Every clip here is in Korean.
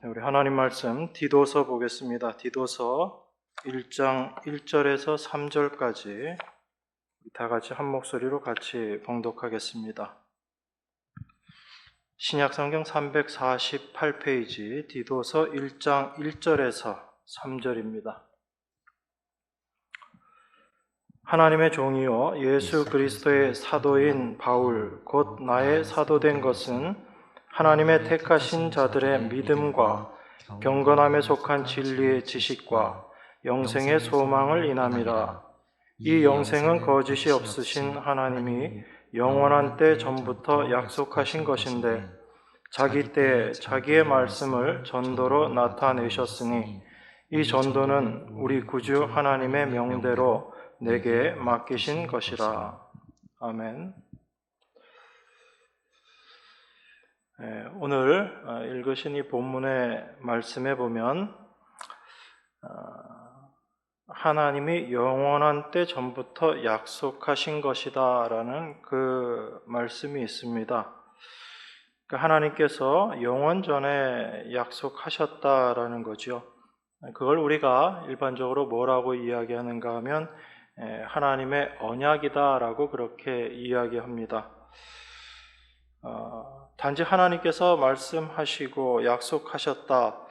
우리 하나님 말씀 디도서 보겠습니다. 디도서 1장 1절에서 3절까지 다 같이 한 목소리로 같이 봉독하겠습니다. 신약성경 348페이지 디도서 1장 1절에서 3절입니다. 하나님의 종이요 예수 그리스도의 사도인 바울 곧 나의 사도된 것은 하나님의 택하신 자들의 믿음과 경건함에 속한 진리의 지식과 영생의 소망을 인함이라. 이 영생은 거짓이 없으신 하나님이 영원한 때 전부터 약속하신 것인데 자기 때에 자기의 말씀을 전도로 나타내셨으니 이 전도는 우리 구주 하나님의 명대로 내게 맡기신 것이라. 아멘. 오늘 읽으신 이 본문의 말씀에 보면 하나님이 영원한 때 전부터 약속하신 것이다 라는 그 말씀이 있습니다. 하나님께서 영원 전에 약속하셨다라는 거죠. 그걸 우리가 일반적으로 뭐라고 이야기하는가 하면 하나님의 언약이다라고 그렇게 이야기합니다. 단지 하나님께서 말씀하시고 약속하셨다,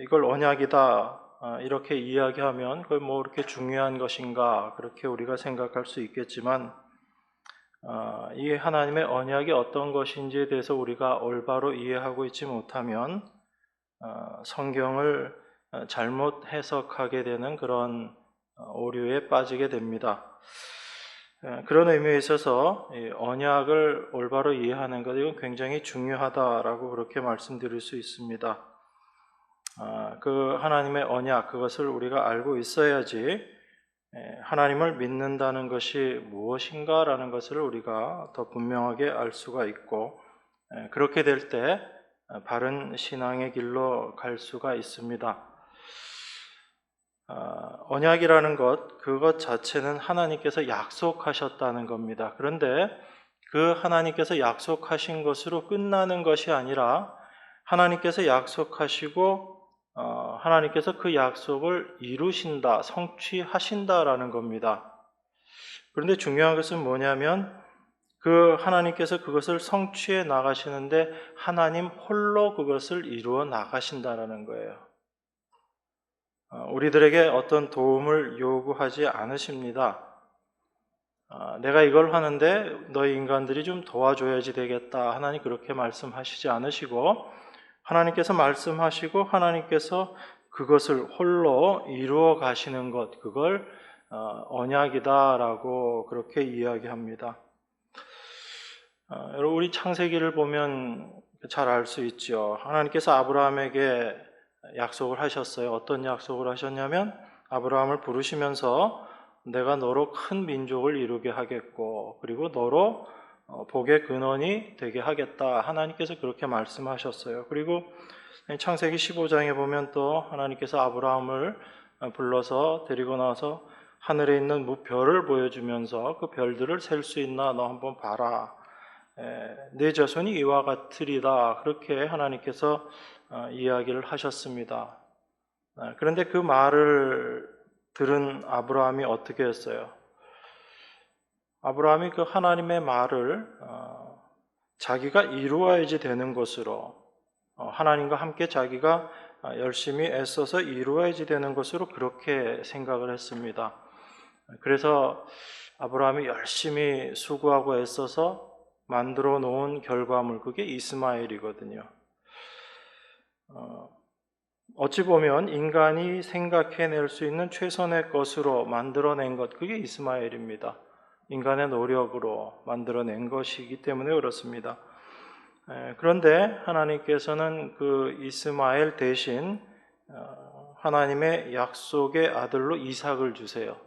이걸 언약이다 이렇게 이야기하면 그걸 뭐 그렇게 중요한 것인가 그렇게 우리가 생각할 수 있겠지만 이 하나님의 언약이 어떤 것인지에 대해서 우리가 올바로 이해하고 있지 못하면 성경을 잘못 해석하게 되는 그런 오류에 빠지게 됩니다. 그런 의미에 있어서 언약을 올바로 이해하는 것, 이건 굉장히 중요하다라고 그렇게 말씀드릴 수 있습니다. 그 하나님의 언약, 그것을 우리가 알고 있어야지 하나님을 믿는다는 것이 무엇인가라는 것을 우리가 더 분명하게 알 수가 있고, 그렇게 될 때 바른 신앙의 길로 갈 수가 있습니다. 언약이라는 것, 그것 자체는 하나님께서 약속하셨다는 겁니다. 그런데 그 하나님께서 약속하신 것으로 끝나는 것이 아니라 하나님께서 약속하시고 하나님께서 그 약속을 이루신다, 성취하신다라는 겁니다. 그런데 중요한 것은 뭐냐면 그 하나님께서 그것을 성취해 나가시는데 하나님 홀로 그것을 이루어 나가신다라는 거예요. 우리들에게 어떤 도움을 요구하지 않으십니다. 내가 이걸 하는데 너희 인간들이 좀 도와줘야지 되겠다, 하나님 그렇게 말씀하시지 않으시고 하나님께서 말씀하시고 하나님께서 그것을 홀로 이루어 가시는 것, 그걸 언약이다라고 그렇게 이야기합니다. 여러분, 우리 창세기를 보면 잘 알 수 있죠. 하나님께서 아브라함에게 약속을 하셨어요. 어떤 약속을 하셨냐면 아브라함을 부르시면서 내가 너로 큰 민족을 이루게 하겠고 그리고 너로 복의 근원이 되게 하겠다, 하나님께서 그렇게 말씀하셨어요. 그리고 창세기 15장에 보면 또 하나님께서 아브라함을 불러서 데리고 나서 하늘에 있는 무별을 보여주면서 그 별들을 셀 수 있나 너 한번 봐라, 내 자손이 이와 같으리다, 그렇게 하나님께서 이야기를 하셨습니다. 그런데 그 말을 들은 아브라함이 어떻게 했어요? 아브라함이 그 하나님의 말을 자기가 이루어야지 되는 것으로, 하나님과 함께 자기가 열심히 애써서 이루어야지 되는 것으로 그렇게 생각을 했습니다. 그래서 아브라함이 열심히 수고하고 애써서 만들어 놓은 결과물, 그게 이스마엘이거든요. 어찌 보면 인간이 생각해낼 수 있는 최선의 것으로 만들어낸 것, 그게 이스마엘입니다. 인간의 노력으로 만들어낸 것이기 때문에 그렇습니다. 그런데 하나님께서는 그 이스마엘 대신 하나님의 약속의 아들로 이삭을 주세요.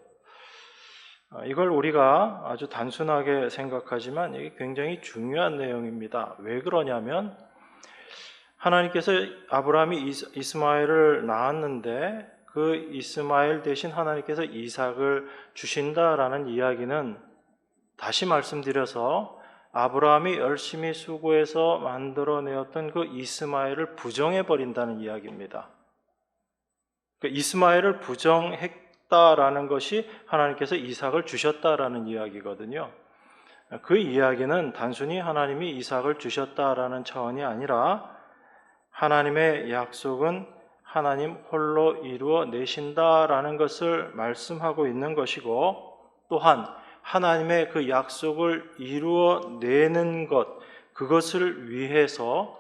이걸 우리가 아주 단순하게 생각하지만 이게 굉장히 중요한 내용입니다. 왜 그러냐면 하나님께서 아브라함이 이스마엘을 낳았는데 그 이스마엘 대신 하나님께서 이삭을 주신다라는 이야기는, 다시 말씀드려서 아브라함이 열심히 수고해서 만들어내었던 그 이스마엘을 부정해버린다는 이야기입니다. 그 이스마엘을 부정했다라는 것이 하나님께서 이삭을 주셨다라는 이야기거든요. 그 이야기는 단순히 하나님이 이삭을 주셨다라는 차원이 아니라 하나님의 약속은 하나님 홀로 이루어 내신다라는 것을 말씀하고 있는 것이고, 또한 하나님의 그 약속을 이루어 내는 것, 그것을 위해서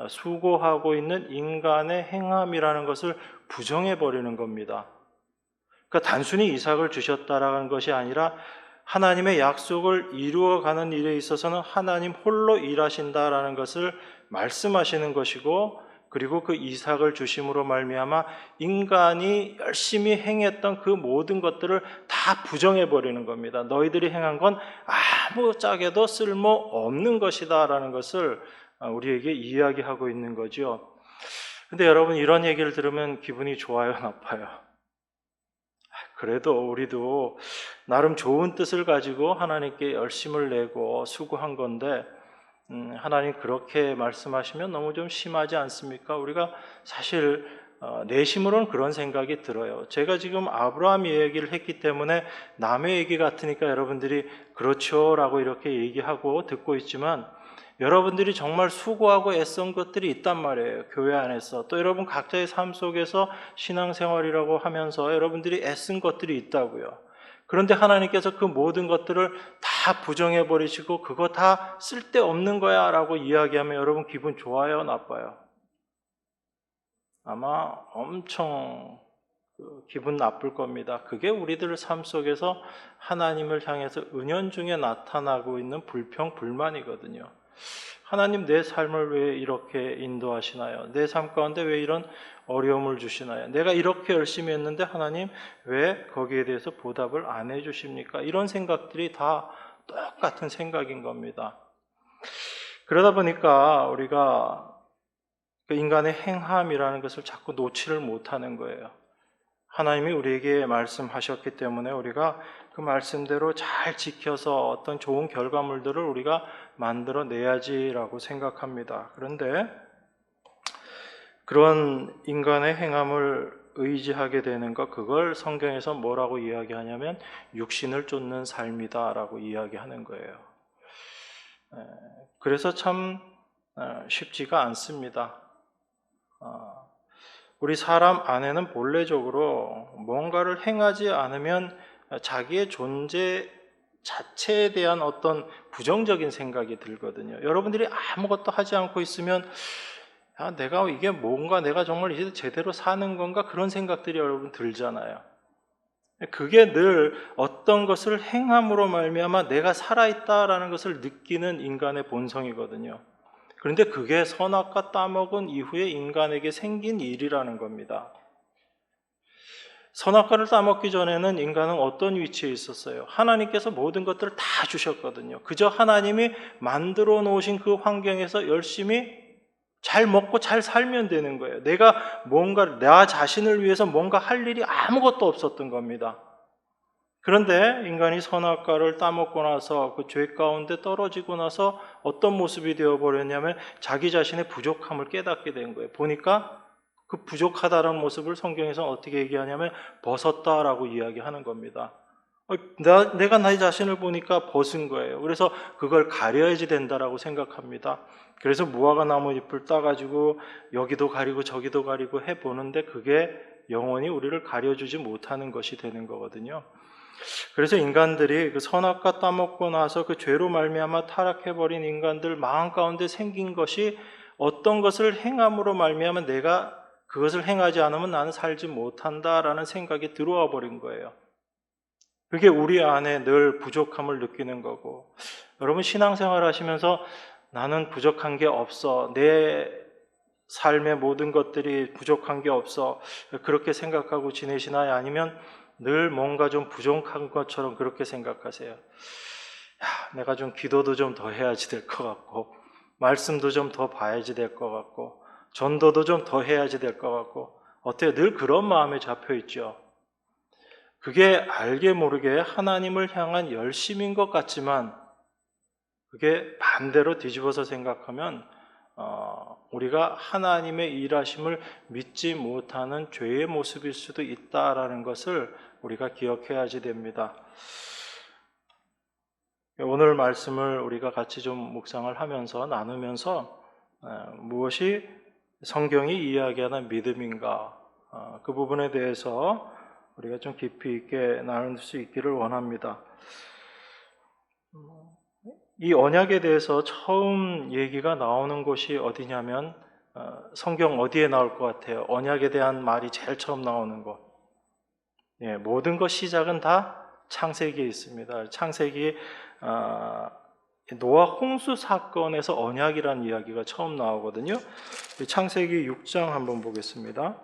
수고하고 있는 인간의 행함이라는 것을 부정해 버리는 겁니다. 그러니까 단순히 이삭을 주셨다라는 것이 아니라 하나님의 약속을 이루어가는 일에 있어서는 하나님 홀로 일하신다라는 것을 말씀하시는 것이고, 그리고 그 이삭을 주심으로 말미암아 인간이 열심히 행했던 그 모든 것들을 다 부정해 버리는 겁니다. 너희들이 행한 건 아무 짝에도 쓸모 없는 것이다 라는 것을 우리에게 이야기하고 있는 거죠. 근데 여러분, 이런 얘기를 들으면 기분이 좋아요, 나빠요? 그래도 우리도 나름 좋은 뜻을 가지고 하나님께 열심을 내고 수고한 건데, 하나님 그렇게 말씀하시면 너무 좀 심하지 않습니까? 우리가 사실 내심으로는 그런 생각이 들어요. 제가 지금 아브라함 얘기를 했기 때문에 남의 얘기 같으니까 여러분들이 그렇죠 라고 이렇게 얘기하고 듣고 있지만, 여러분들이 정말 수고하고 애쓴 것들이 있단 말이에요. 교회 안에서. 또 여러분 각자의 삶 속에서 신앙생활이라고 하면서 여러분들이 애쓴 것들이 있다고요. 그런데 하나님께서 그 모든 것들을 다 부정해 버리시고 그거 다 쓸데없는 거야 라고 이야기하면 여러분 기분 좋아요, 나빠요? 아마 엄청 기분 나쁠 겁니다. 그게 우리들 삶 속에서 하나님을 향해서 은연중에 나타나고 있는 불평, 불만이거든요. 하나님, 내 삶을 왜 이렇게 인도하시나요? 내 삶 가운데 왜 이런 어려움을 주시나요? 내가 이렇게 열심히 했는데 하나님 왜 거기에 대해서 보답을 안 해주십니까? 이런 생각들이 다 똑같은 생각인 겁니다. 그러다 보니까 우리가 그 인간의 행함이라는 것을 자꾸 놓지를 못하는 거예요. 하나님이 우리에게 말씀하셨기 때문에 우리가 그 말씀대로 잘 지켜서 어떤 좋은 결과물들을 우리가 만들어내야지라고 생각합니다. 그런데 그런 인간의 행함을 의지하게 되는 것, 그걸 성경에서 뭐라고 이야기하냐면 육신을 쫓는 삶이다라고 이야기하는 거예요. 그래서 참 쉽지가 않습니다. 우리 사람 안에는 본래적으로 뭔가를 행하지 않으면 자기의 존재 자체에 대한 어떤 부정적인 생각이 들거든요. 여러분들이 아무것도 하지 않고 있으면 내가 이게 뭔가, 내가 정말 이제 제대로 사는 건가, 그런 생각들이 여러분 들잖아요. 그게 늘 어떤 것을 행함으로 말미암아 내가 살아있다라는 것을 느끼는 인간의 본성이거든요. 그런데 그게 선악과 따먹은 이후에 인간에게 생긴 일이라는 겁니다. 선악과를 따먹기 전에는 인간은 어떤 위치에 있었어요? 하나님께서 모든 것들을 다 주셨거든요. 그저 하나님이 만들어 놓으신 그 환경에서 열심히 잘 먹고 잘 살면 되는 거예요. 내가 뭔가 나 자신을 위해서 뭔가 할 일이 아무것도 없었던 겁니다. 그런데 인간이 선악과를 따먹고 나서 그 죄 가운데 떨어지고 나서 어떤 모습이 되어버렸냐면 자기 자신의 부족함을 깨닫게 된 거예요. 보니까 그 부족하다는 모습을 성경에서 어떻게 얘기하냐면 벗었다라고 이야기하는 겁니다. 내가 나의 자신을 보니까 벗은 거예요. 그래서 그걸 가려야지 된다라고 생각합니다. 그래서 무화과 나무 잎을 따가지고 여기도 가리고 저기도 가리고 해보는데 그게 영원히 우리를 가려주지 못하는 것이 되는 거거든요. 그래서 인간들이 그 선악과 따먹고 나서 그 죄로 말미암아 타락해버린 인간들 마음 가운데 생긴 것이 어떤 것을 행함으로 말미암아 내가 그것을 행하지 않으면 나는 살지 못한다라는 생각이 들어와 버린 거예요. 그게 우리 안에 늘 부족함을 느끼는 거고, 여러분 신앙생활 하시면서 나는 부족한 게 없어, 내 삶의 모든 것들이 부족한 게 없어, 그렇게 생각하고 지내시나요? 아니면 늘 뭔가 좀 부족한 것처럼 그렇게 생각하세요? 내가 좀 기도도 좀 더 해야지 될 것 같고, 말씀도 좀 더 봐야지 될 것 같고, 전도도 좀 더 해야지 될 것 같고, 어때요? 늘 그런 마음에 잡혀 있죠. 그게 알게 모르게 하나님을 향한 열심인 것 같지만 그게 반대로 뒤집어서 생각하면 우리가 하나님의 일하심을 믿지 못하는 죄의 모습일 수도 있다라는 것을 우리가 기억해야지 됩니다. 오늘 말씀을 우리가 같이 좀 묵상을 하면서 나누면서 무엇이 성경이 이야기하는 믿음인가, 그 부분에 대해서 우리가 좀 깊이 있게 나눌 수 있기를 원합니다. 이 언약에 대해서 처음 얘기가 나오는 곳이 어디냐면 성경 어디에 나올 것 같아요? 언약에 대한 말이 제일 처음 나오는 곳. 모든 것 시작은 다 창세기에 있습니다. 창세기 노아 홍수 사건에서 언약이라는 이야기가 처음 나오거든요. 창세기 6장 한번 보겠습니다.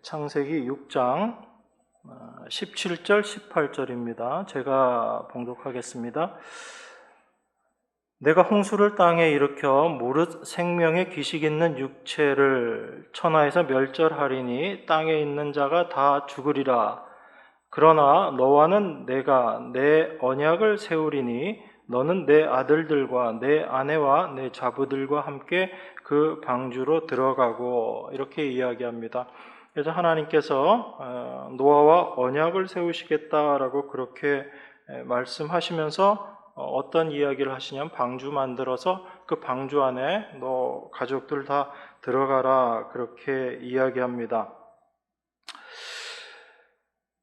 창세기 6장 17절 18절입니다. 제가 봉독하겠습니다. 내가 홍수를 땅에 일으켜 무릇 생명의 기식 있는 육체를 천하에서 멸절하리니 땅에 있는 자가 다 죽으리라. 그러나 너와는 내가 내 언약을 세우리니 너는 내 아들들과 내 아내와 내 자부들과 함께 그 방주로 들어가고, 이렇게 이야기합니다. 그래서 하나님께서 노아와 언약을 세우시겠다라고 그렇게 말씀하시면서 어떤 이야기를 하시냐면 방주 만들어서 그 방주 안에 너 가족들 다 들어가라, 그렇게 이야기합니다.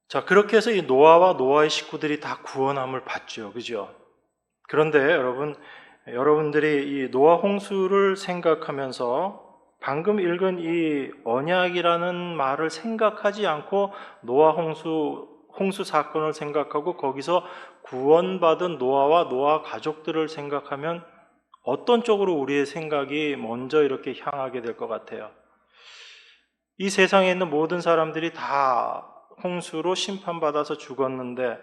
자, 그렇게 해서 이 노아와 노아의 식구들이 다 구원함을 받죠. 그죠? 그런데 여러분들이 이 노아 홍수를 생각하면서 방금 읽은 이 언약이라는 말을 생각하지 않고 노아 홍수 사건을 생각하고 거기서 구원받은 노아와 노아 가족들을 생각하면 어떤 쪽으로 우리의 생각이 먼저 이렇게 향하게 될 것 같아요? 이 세상에 있는 모든 사람들이 다 홍수로 심판받아서 죽었는데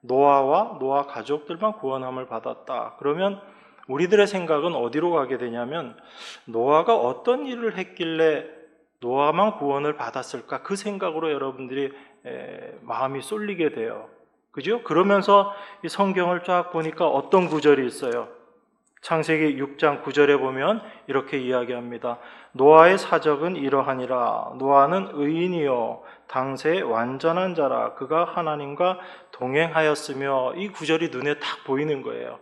노아와 노아 가족들만 구원함을 받았다. 그러면 우리들의 생각은 어디로 가게 되냐면 노아가 어떤 일을 했길래 노아만 구원을 받았을까? 그 생각으로 여러분들이 마음이 쏠리게 돼요. 그죠? 그러면서 이 성경을 쫙 보니까 어떤 구절이 있어요? 창세기 6장 9절에 보면 이렇게 이야기합니다. 노아의 사적은 이러하니라. 노아는 의인이요 당세 완전한 자라. 그가 하나님과 동행하였으며. 이 구절이 눈에 딱 보이는 거예요.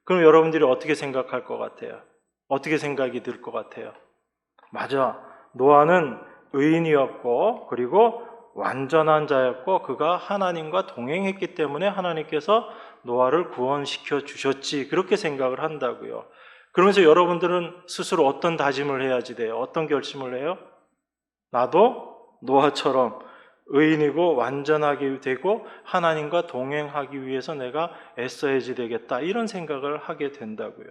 그럼 여러분들이 어떻게 생각할 것 같아요? 어떻게 생각이 들 것 같아요? 맞아. 노아는 의인이었고 그리고 완전한 자였고 그가 하나님과 동행했기 때문에 하나님께서 노아를 구원시켜 주셨지, 그렇게 생각을 한다고요. 그러면서 여러분들은 스스로 어떤 다짐을 해야지 돼요? 어떤 결심을 해요? 나도 노아처럼 의인이고 완전하게 되고 하나님과 동행하기 위해서 내가 애써야지 되겠다, 이런 생각을 하게 된다고요.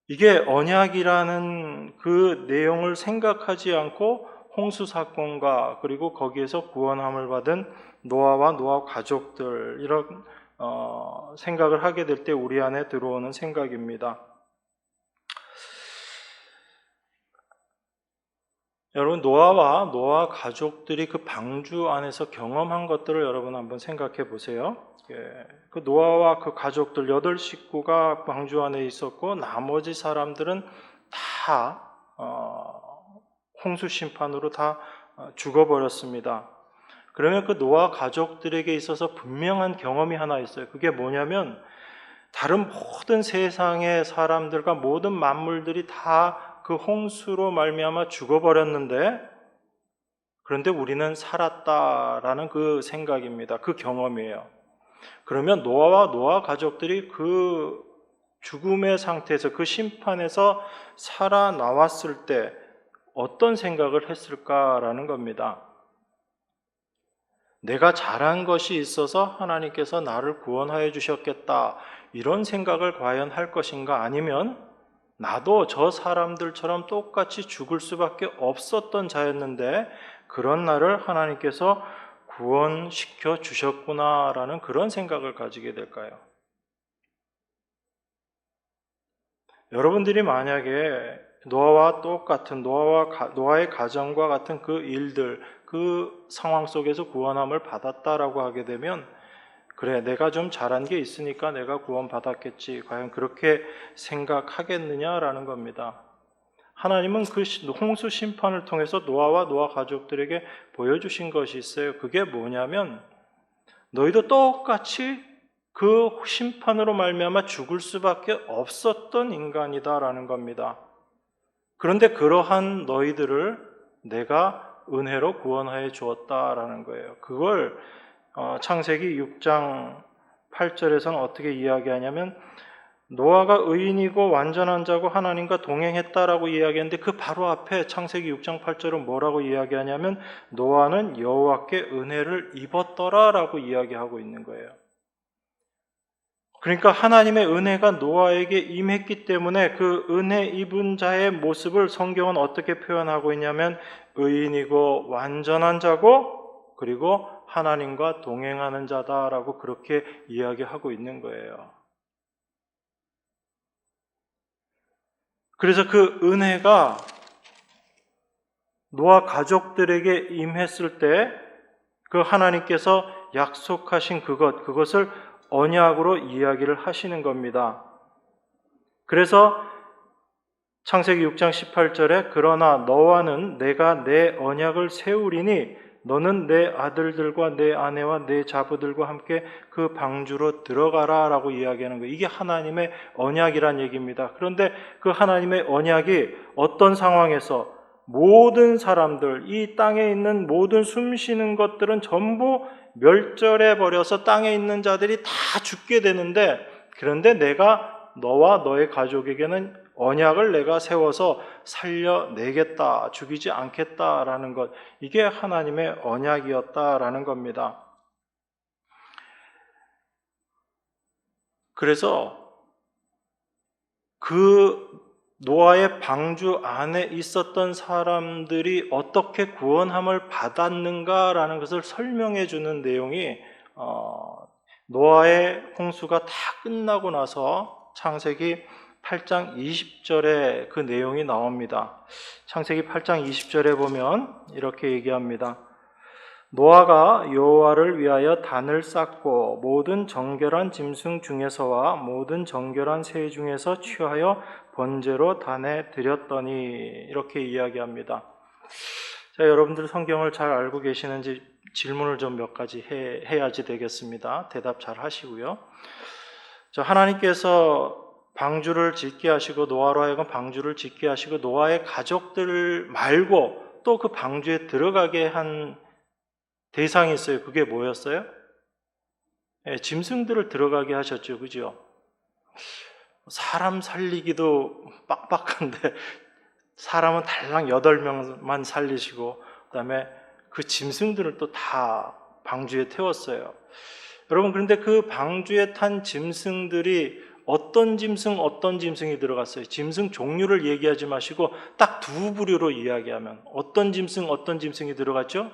이게 언약이라는 그 내용을 생각하지 않고 홍수 사건과 그리고 거기에서 구원함을 받은 노아와 노아 가족들, 이런 생각을 하게 될 때 우리 안에 들어오는 생각입니다. 여러분, 노아와 노아 가족들이 그 방주 안에서 경험한 것들을 여러분 한번 생각해 보세요. 그 노아와 그 가족들 8식구가 방주 안에 있었고 나머지 사람들은 다 홍수 심판으로 다 죽어버렸습니다. 그러면 그 노아 가족들에게 있어서 분명한 경험이 하나 있어요. 그게 뭐냐면 다른 모든 세상의 사람들과 모든 만물들이 다 그 홍수로 말미암아 죽어버렸는데 그런데 우리는 살았다라는 그 생각입니다. 그 경험이에요. 그러면 노아와 노아 가족들이 그 죽음의 상태에서 그 심판에서 살아나왔을 때 어떤 생각을 했을까라는 겁니다. 내가 잘한 것이 있어서 하나님께서 나를 구원하여 주셨겠다, 이런 생각을 과연 할 것인가? 아니면 나도 저 사람들처럼 똑같이 죽을 수밖에 없었던 자였는데 그런 나를 하나님께서 구원시켜 주셨구나라는 그런 생각을 가지게 될까요? 여러분들이 만약에 노아와 똑같은 노아의 가정과 같은 그 일들, 그 상황 속에서 구원함을 받았다라고 하게 되면 그래, 내가 좀 잘한 게 있으니까 내가 구원받았겠지. 과연 그렇게 생각하겠느냐라는 겁니다. 하나님은 그 홍수 심판을 통해서 노아와 노아 가족들에게 보여주신 것이 있어요. 그게 뭐냐면 너희도 똑같이 그 심판으로 말미암아 죽을 수밖에 없었던 인간이다라는 겁니다. 그런데 그러한 너희들을 내가 은혜로 구원하여 주었다라는 거예요. 그걸 창세기 6장 8절에서는 어떻게 이야기하냐면 노아가 의인이고 완전한 자고 하나님과 동행했다라고 이야기했는데 그 바로 앞에 창세기 6장 8절은 뭐라고 이야기하냐면 노아는 여호와께 은혜를 입었더라라고 이야기하고 있는 거예요. 그러니까 하나님의 은혜가 노아에게 임했기 때문에 그 은혜 입은 자의 모습을 성경은 어떻게 표현하고 있냐면 의인이고 완전한 자고 그리고 하나님과 동행하는 자다라고 그렇게 이야기하고 있는 거예요. 그래서 그 은혜가 노아 가족들에게 임했을 때 그 하나님께서 약속하신 그것을 언약으로 이야기를 하시는 겁니다. 그래서 창세기 6장 18절에 그러나 너와는 내가 내 언약을 세우리니 너는 내 아들들과 내 아내와 내 자부들과 함께 그 방주로 들어가라 라고 이야기하는 거예요. 이게 하나님의 언약이란 얘기입니다. 그런데 그 하나님의 언약이 어떤 상황에서 모든 사람들, 이 땅에 있는 모든 숨쉬는 것들은 전부 멸절해 버려서 땅에 있는 자들이 다 죽게 되는데 그런데 내가 너와 너의 가족에게는 언약을 내가 세워서 살려내겠다, 죽이지 않겠다라는 것, 이게 하나님의 언약이었다라는 겁니다. 그래서 그 노아의 방주 안에 있었던 사람들이 어떻게 구원함을 받았는가라는 것을 설명해 주는 내용이 노아의 홍수가 다 끝나고 나서 창세기 8장 20절에 그 내용이 나옵니다. 창세기 8장 20절에 보면 이렇게 얘기합니다. 노아가 여호와를 위하여 단을 쌓고 모든 정결한 짐승 중에서와 모든 정결한 새 중에서 취하여 번제로 단에 드렸더니 이렇게 이야기합니다. 자, 여러분들 성경을 잘 알고 계시는지 질문을 좀 몇 가지 해야지 되겠습니다. 대답 잘 하시고요. 하나님께서 방주를 짓게 하시고 노아로 하여금 방주를 짓게 하시고 노아의 가족들 말고 또 그 방주에 들어가게 한 대상이 있어요. 그게 뭐였어요? 짐승들을 들어가게 하셨죠. 그죠? 사람 살리기도 빡빡한데 사람은 달랑 8명만 살리시고 그다음에 그 짐승들을 또 다 방주에 태웠어요. 여러분 그런데 그 방주에 탄 짐승들이 어떤 짐승이 들어갔어요? 짐승 종류를 얘기하지 마시고 딱 두 부류로 이야기하면 어떤 짐승이 들어갔죠?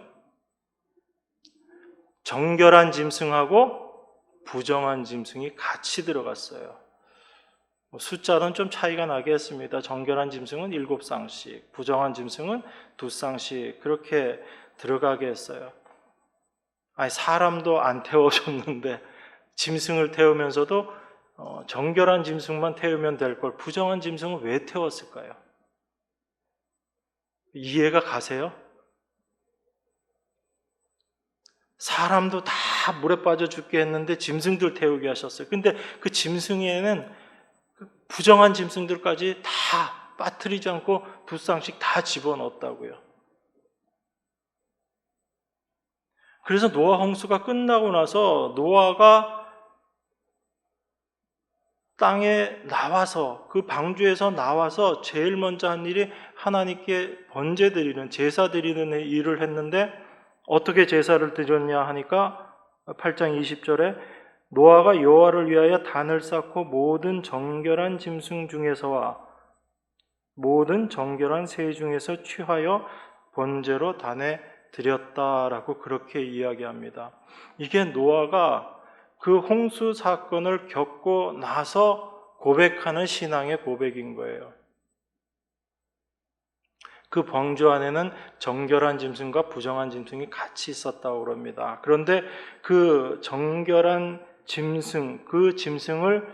정결한 짐승하고 부정한 짐승이 같이 들어갔어요. 숫자는 좀 차이가 나겠습니다. 정결한 짐승은 7쌍씩, 부정한 짐승은 2쌍씩 그렇게 들어가게 했어요. 아니 사람도 안 태워줬는데 짐승을 태우면서도 정결한 짐승만 태우면 될 걸 부정한 짐승은 왜 태웠을까요? 이해가 가세요? 사람도 다 물에 빠져 죽게 했는데 짐승들 태우게 하셨어요. 근데 그 짐승에는 부정한 짐승들까지 다 빠뜨리지 않고 2쌍씩 다 집어넣었다고요. 그래서 노아 홍수가 끝나고 나서 노아가 땅에 나와서 그 방주에서 나와서 제일 먼저 한 일이 하나님께 번제 드리는 제사 드리는 일을 했는데 어떻게 제사를 드렸냐 하니까 8장 20절에 노아가 여호와를 위하여 단을 쌓고 모든 정결한 짐승 중에서와 모든 정결한 새 중에서 취하여 번제로 단에 드렸다라고 그렇게 이야기합니다. 이게 노아가 그 홍수 사건을 겪고 나서 고백하는 신앙의 고백인 거예요. 그 방주 안에는 정결한 짐승과 부정한 짐승이 같이 있었다고 그럽니다. 그런데 그 정결한 짐승, 그 짐승을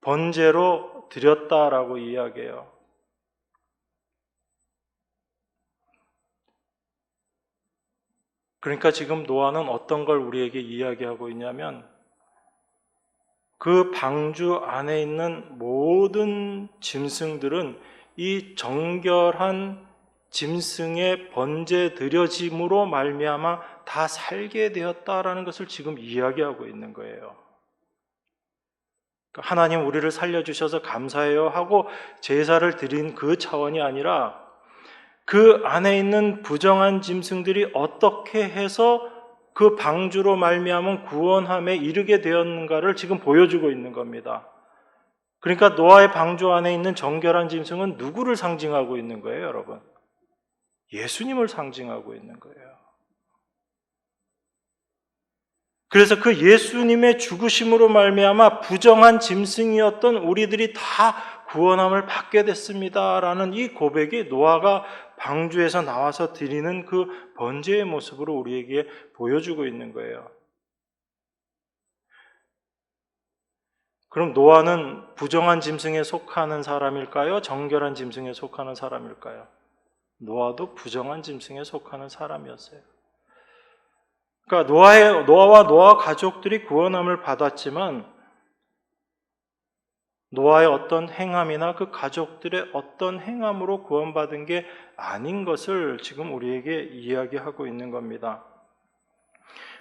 번제로 드렸다라고 이야기해요. 그러니까 지금 노아는 어떤 걸 우리에게 이야기하고 있냐면 그 방주 안에 있는 모든 짐승들은 이 정결한 짐승의 번제 드려짐으로 말미암아 다 살게 되었다라는 것을 지금 이야기하고 있는 거예요. 하나님 우리를 살려주셔서 감사해요 하고 제사를 드린 그 차원이 아니라 그 안에 있는 부정한 짐승들이 어떻게 해서 그 방주로 말미암은 구원함에 이르게 되었는가를 지금 보여주고 있는 겁니다. 그러니까 노아의 방주 안에 있는 정결한 짐승은 누구를 상징하고 있는 거예요, 여러분? 예수님을 상징하고 있는 거예요. 그래서 그 예수님의 죽으심으로 말미암아 부정한 짐승이었던 우리들이 다 구원함을 받게 됐습니다라는 이 고백이 노아가 방주에서 나와서 드리는 그 번제의 모습으로 우리에게 보여주고 있는 거예요. 그럼 노아는 부정한 짐승에 속하는 사람일까요? 정결한 짐승에 속하는 사람일까요? 노아도 부정한 짐승에 속하는 사람이었어요. 그러니까 노아와 노아 가족들이 구원함을 받았지만 노아의 어떤 행함이나 그 가족들의 어떤 행함으로 구원받은 게 아닌 것을 지금 우리에게 이야기하고 있는 겁니다.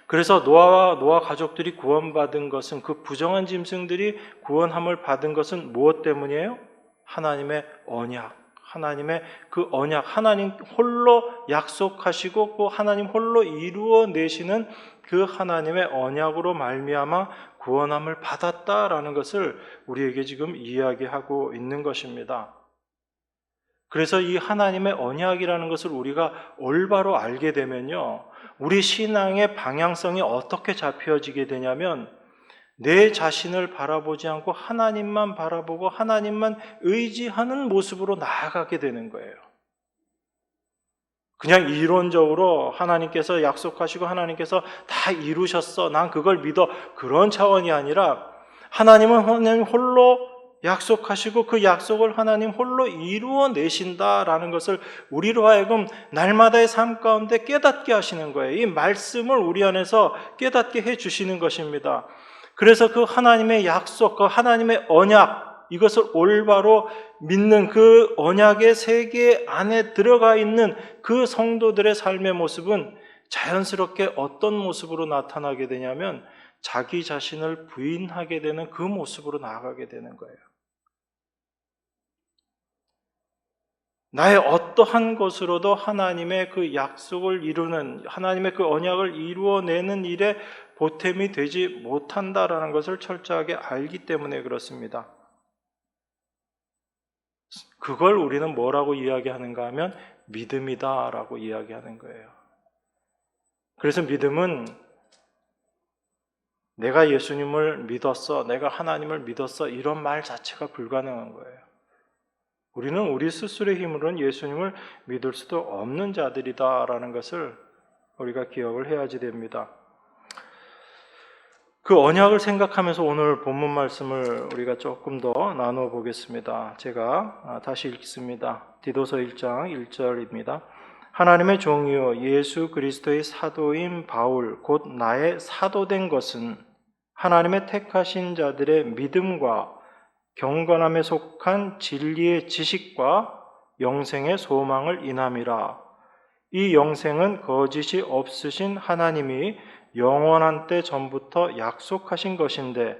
그래서 노아와 노아 가족들이 구원받은 것은, 그 부정한 짐승들이 구원함을 받은 것은 무엇 때문이에요? 하나님의 언약, 하나님의 그 언약, 하나님 홀로 약속하시고 그 하나님 홀로 이루어내시는 그 하나님의 언약으로 말미암아 구원함을 받았다라는 것을 우리에게 지금 이야기하고 있는 것입니다. 그래서 이 하나님의 언약이라는 것을 우리가 올바로 알게 되면요, 우리 신앙의 방향성이 어떻게 잡혀지게 되냐면 내 자신을 바라보지 않고 하나님만 바라보고 하나님만 의지하는 모습으로 나아가게 되는 거예요. 그냥 이론적으로 하나님께서 약속하시고 하나님께서 다 이루셨어, 난 그걸 믿어, 그런 차원이 아니라 하나님은 하나님 홀로 약속하시고 그 약속을 하나님 홀로 이루어내신다라는 것을 우리로 하여금 날마다의 삶 가운데 깨닫게 하시는 거예요. 이 말씀을 우리 안에서 깨닫게 해주시는 것입니다. 그래서 그 하나님의 약속, 그 하나님의 언약, 이것을 올바로 믿는 그 언약의 세계 안에 들어가 있는 그 성도들의 삶의 모습은 자연스럽게 어떤 모습으로 나타나게 되냐면 자기 자신을 부인하게 되는 그 모습으로 나아가게 되는 거예요. 나의 어떠한 것으로도 하나님의 그 약속을 이루는, 하나님의 그 언약을 이루어내는 일에 보탬이 되지 못한다라는 것을 철저하게 알기 때문에 그렇습니다. 그걸 우리는 뭐라고 이야기하는가 하면 믿음이다라고 이야기하는 거예요. 그래서 믿음은 내가 예수님을 믿었어, 내가 하나님을 믿었어, 이런 말 자체가 불가능한 거예요. 우리는 우리 스스로의 힘으로는 예수님을 믿을 수도 없는 자들이다라는 것을 우리가 기억을 해야지 됩니다. 그 언약을 생각하면서 오늘 본문 말씀을 우리가 조금 더 나누어 보겠습니다. 제가 다시 읽습니다. 디도서 1장 1절입니다. 하나님의 종이요 예수 그리스도의 사도인 바울 곧 나의 사도된 것은 하나님의 택하신 자들의 믿음과 경건함에 속한 진리의 지식과 영생의 소망을 인함이라. 이 영생은 거짓이 없으신 하나님이 영원한 때 전부터 약속하신 것인데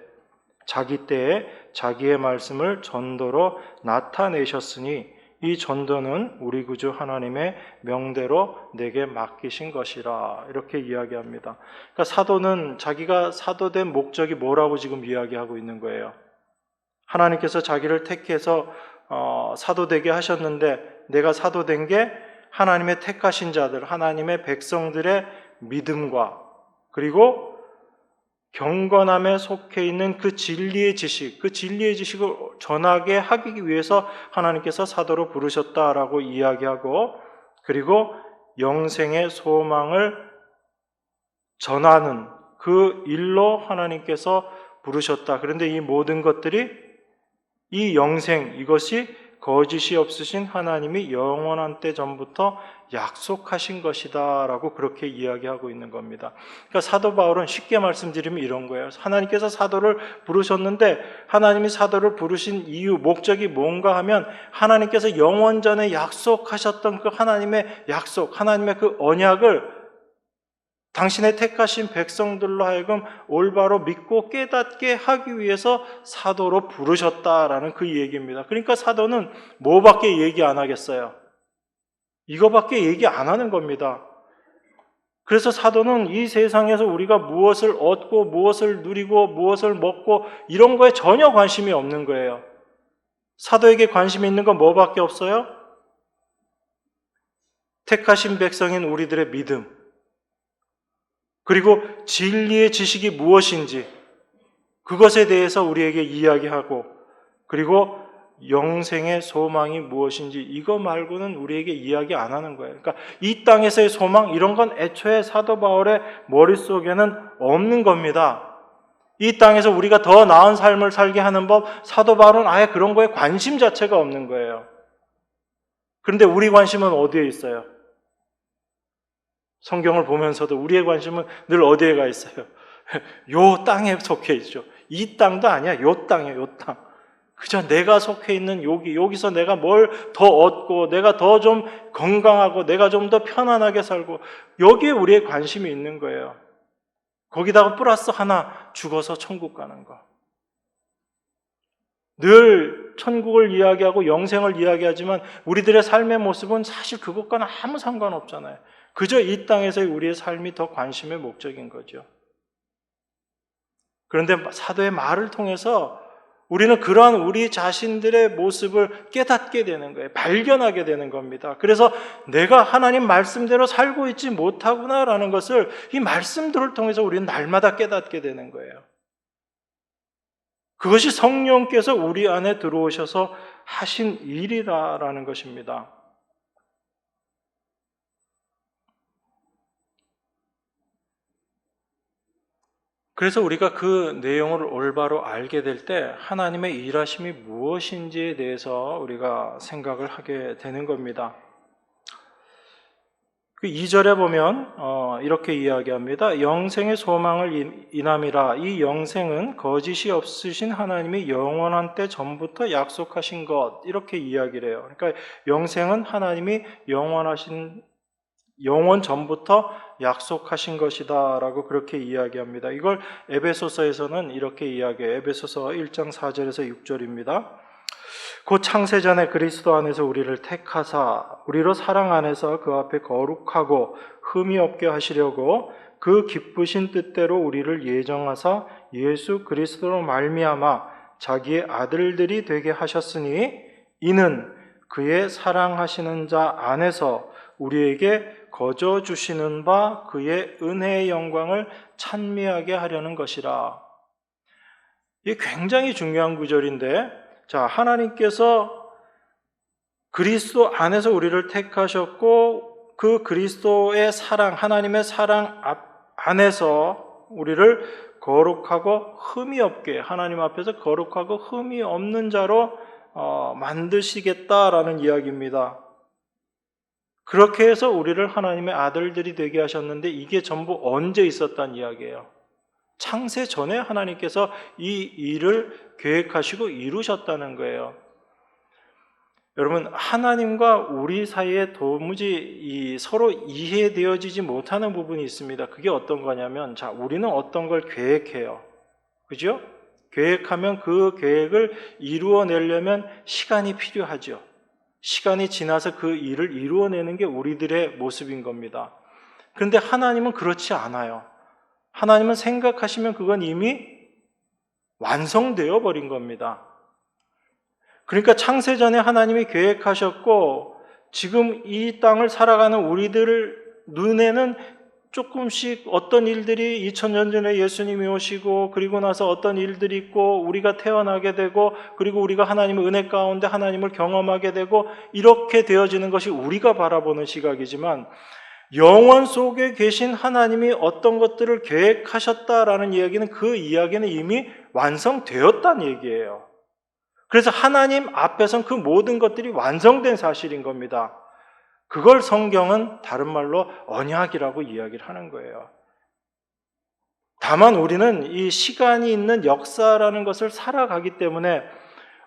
자기 때에 자기의 말씀을 전도로 나타내셨으니 이 전도는 우리 구주 하나님의 명대로 내게 맡기신 것이라. 이렇게 이야기합니다. 그러니까 사도는 자기가 사도된 목적이 뭐라고 지금 이야기하고 있는 거예요. 하나님께서 자기를 택해서 사도되게 하셨는데 내가 사도된 게 하나님의 택하신 자들, 하나님의 백성들의 믿음과 그리고 경건함에 속해 있는 그 진리의 지식, 그 진리의 지식을 전하게 하기 위해서 하나님께서 사도로 부르셨다라고 이야기하고, 그리고 영생의 소망을 전하는 그 일로 하나님께서 부르셨다. 그런데 이 모든 것들이, 이 영생, 이것이 거짓이 없으신 하나님이 영원한 때 전부터 약속하신 것이다 라고 그렇게 이야기하고 있는 겁니다. 그러니까 사도 바울은 쉽게 말씀드리면 이런 거예요. 하나님께서 사도를 부르셨는데, 하나님이 사도를 부르신 이유, 목적이 뭔가 하면, 하나님께서 영원 전에 약속하셨던 그 하나님의 약속, 하나님의 그 언약을 당신의 택하신 백성들로 하여금 올바로 믿고 깨닫게 하기 위해서 사도로 부르셨다라는 그 얘기입니다. 그러니까 사도는 뭐밖에 얘기 안 하겠어요? 이거밖에 얘기 안 하는 겁니다. 그래서 사도는 이 세상에서 우리가 무엇을 얻고 무엇을 누리고 무엇을 먹고 이런 거에 전혀 관심이 없는 거예요. 사도에게 관심이 있는 건 뭐밖에 없어요? 택하신 백성인 우리들의 믿음, 그리고 진리의 지식이 무엇인지 그것에 대해서 우리에게 이야기하고, 그리고 영생의 소망이 무엇인지 이거 말고는 우리에게 이야기 안 하는 거예요. 그러니까 이 땅에서의 소망, 이런 건 애초에 사도 바울의 머릿속에는 없는 겁니다. 이 땅에서 우리가 더 나은 삶을 살게 하는 법, 사도 바울은 아예 그런 거에 관심 자체가 없는 거예요. 그런데 우리 관심은 어디에 있어요? 성경을 보면서도 우리의 관심은 늘 어디에 가 있어요? 요 땅에 속해 있죠. 이 땅도 아니야. 요 땅이에요. 요 땅. 그저 내가 속해 있는 여기서 내가 뭘 더 얻고, 내가 더 좀 건강하고, 내가 좀 더 편안하게 살고, 여기에 우리의 관심이 있는 거예요. 거기다가 플러스 하나, 죽어서 천국 가는 거. 늘 천국을 이야기하고 영생을 이야기하지만 우리들의 삶의 모습은 사실 그것과는 아무 상관없잖아요. 그저 이 땅에서의 우리의 삶이 더 관심의 목적인 거죠. 그런데 사도의 말을 통해서 우리는 그러한 우리 자신들의 모습을 깨닫게 되는 거예요. 발견하게 되는 겁니다. 그래서 내가 하나님 말씀대로 살고 있지 못하구나라는 것을 이 말씀들을 통해서 우리는 날마다 깨닫게 되는 거예요. 그것이 성령께서 우리 안에 들어오셔서 하신 일이라는 것입니다. 그래서 우리가 그 내용을 올바로 알게 될 때 하나님의 일하심이 무엇인지에 대해서 우리가 생각을 하게 되는 겁니다. 그 2절에 보면 이렇게 이야기합니다. 영생의 소망을 인함이라. 이 영생은 거짓이 없으신 하나님이 영원한 때 전부터 약속하신 것, 이렇게 이야기를 해요. 그러니까 영생은 하나님이 영원 전부터 약속하신 것이다 라고 그렇게 이야기합니다. 이걸 에베소서에서는 이렇게 이야기해요. 에베소서 1장 4절에서 6절입니다. 곧 창세전에 그리스도 안에서 우리를 택하사 우리로 사랑 안에서 그 앞에 거룩하고 흠이 없게 하시려고 그 기쁘신 뜻대로 우리를 예정하사 예수 그리스도로 말미암아 자기의 아들들이 되게 하셨으니, 이는 그의 사랑하시는 자 안에서 우리에게 거저 주시는 바 그의 은혜의 영광을 찬미하게 하려는 것이라. 이게 굉장히 중요한 구절인데, 자, 하나님께서 그리스도 안에서 우리를 택하셨고 그 그리스도의 사랑, 하나님의 사랑 안에서 우리를 거룩하고 흠이 없게, 하나님 앞에서 거룩하고 흠이 없는 자로 만드시겠다라는 이야기입니다. 그렇게 해서 우리를 하나님의 아들들이 되게 하셨는데, 이게 전부 언제 있었단 이야기예요? 창세 전에 하나님께서 이 일을 계획하시고 이루셨다는 거예요. 여러분, 하나님과 우리 사이에 도무지 서로 이해되어지지 못하는 부분이 있습니다. 그게 어떤 거냐면, 자, 우리는 어떤 걸 계획해요. 그죠? 계획하면 그 계획을 이루어내려면 시간이 필요하죠. 시간이 지나서 그 일을 이루어내는 게 우리들의 모습인 겁니다. 그런데 하나님은 그렇지 않아요. 하나님은 생각하시면 그건 이미 완성되어 버린 겁니다. 그러니까 창세전에 하나님이 계획하셨고, 지금 이 땅을 살아가는 우리들 눈에는 조금씩 어떤 일들이 2000년 전에 예수님이 오시고 그리고 나서 어떤 일들이 있고 우리가 태어나게 되고 그리고 우리가 하나님의 은혜 가운데 하나님을 경험하게 되고 이렇게 되어지는 것이 우리가 바라보는 시각이지만 영원 속에 계신 하나님이 어떤 것들을 계획하셨다라는 이야기는 그 이야기는 이미 완성되었다는 얘기예요. 그래서 하나님 앞에선 그 모든 것들이 완성된 사실인 겁니다. 그걸 성경은 다른 말로 언약이라고 이야기를 하는 거예요. 다만 우리는 이 시간이 있는 역사라는 것을 살아가기 때문에